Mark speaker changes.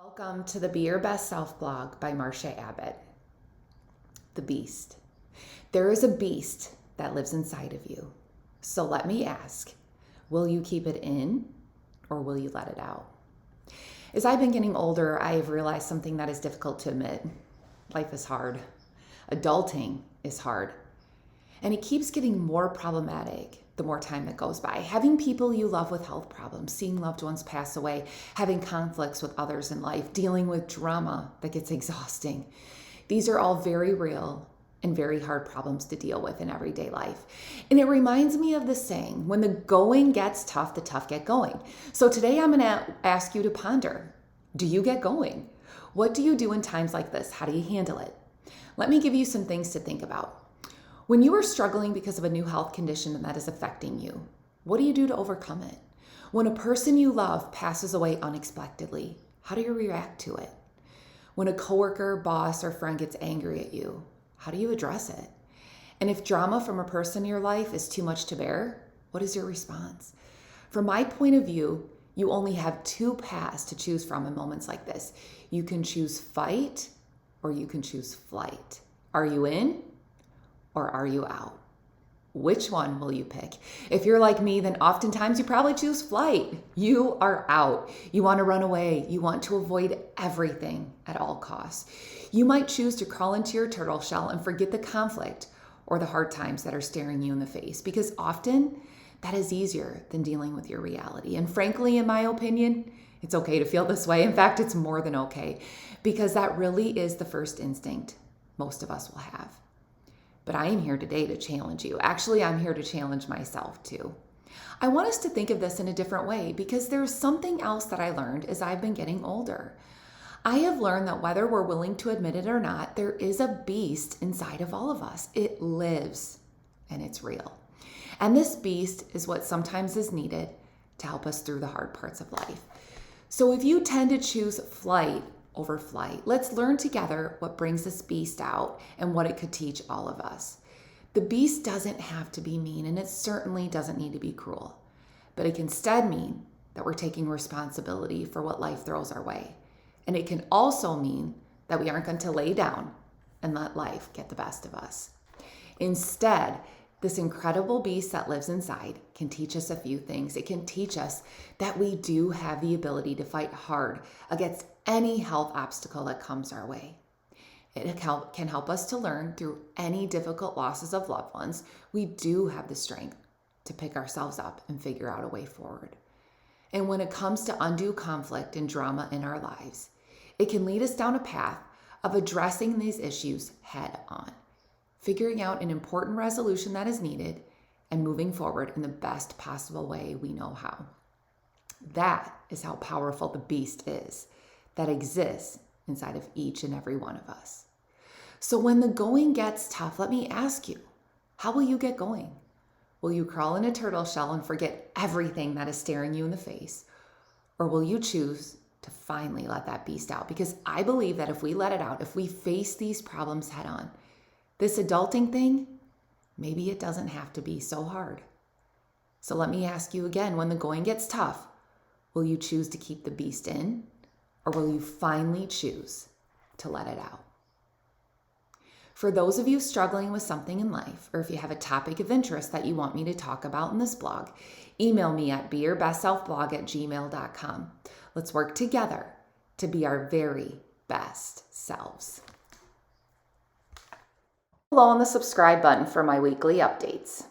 Speaker 1: Welcome to the Be Your Best Self blog by Marcia Abbott. The beast. There is a beast that lives inside of you. So let me ask, will you keep it in or will you let it out? As I've been getting older, I have realized something that is difficult to admit. Life is hard. Adulting is hard. And it keeps getting more problematic the more time that goes by. Having people you love with health problems, seeing loved ones pass away, having conflicts with others in life, dealing with drama that gets exhausting. These are all very real and very hard problems to deal with in everyday life. And it reminds me of the saying, when the going gets tough, the tough get going. So today I'm gonna ask you to ponder, do you get going? What do you do in times like this? How do you handle it? Let me give you some things to think about. When you are struggling because of a new health condition that is affecting you, what do you do to overcome it? When a person you love passes away unexpectedly, how do you react to it? When a coworker, boss, or friend gets angry at you, how do you address it? And if drama from a person in your life is too much to bear, what is your response? From my point of view, you only have two paths to choose from in moments like this. You can choose fight or you can choose flight. Are you in? Or are you out? Which one will you pick? If you're like me, then oftentimes you probably choose flight. You are out. You want to run away. You want to avoid everything at all costs. You might choose to crawl into your turtle shell and forget the conflict or the hard times that are staring you in the face, because often that is easier than dealing with your reality. And frankly, in my opinion, it's okay to feel this way. In fact, it's more than okay, because that really is the first instinct most of us will have. But I am here today to challenge you. Actually, I'm here to challenge myself too. I want us to think of this in a different way, because there's something else that I learned as I've been getting older. I have learned that whether we're willing to admit it or not, there is a beast inside of all of us. It lives and it's real. And this beast is what sometimes is needed to help us through the hard parts of life. So if you tend to choose flight over flight, let's learn together what brings this beast out and what it could teach all of us. The beast doesn't have to be mean, and it certainly doesn't need to be cruel, but it can instead mean that we're taking responsibility for what life throws our way. And it can also mean that we aren't going to lay down and let life get the best of us. Instead, this incredible beast that lives inside can teach us a few things. It can teach us that we do have the ability to fight hard against any health obstacle that comes our way. It can help us to learn through any difficult losses of loved ones. We do have the strength to pick ourselves up and figure out a way forward. And when it comes to undue conflict and drama in our lives, it can lead us down a path of addressing these issues head on, figuring out an important resolution that is needed, and moving forward in the best possible way we know how. That is how powerful the beast is that exists inside of each and every one of us. So when the going gets tough, let me ask you, how will you get going? Will you crawl in a turtle shell and forget everything that is staring you in the face? Or will you choose to finally let that beast out? Because I believe that if we let it out, if we face these problems head on, this adulting thing, maybe it doesn't have to be so hard. So let me ask you again, when the going gets tough, will you choose to keep the beast in? Or will you finally choose to let it out? For those of you struggling with something in life, or if you have a topic of interest that you want me to talk about in this blog, email me at beyourbestselfblog@gmail.com. Let's work together to be our very best selves. Below on the subscribe button for my weekly updates.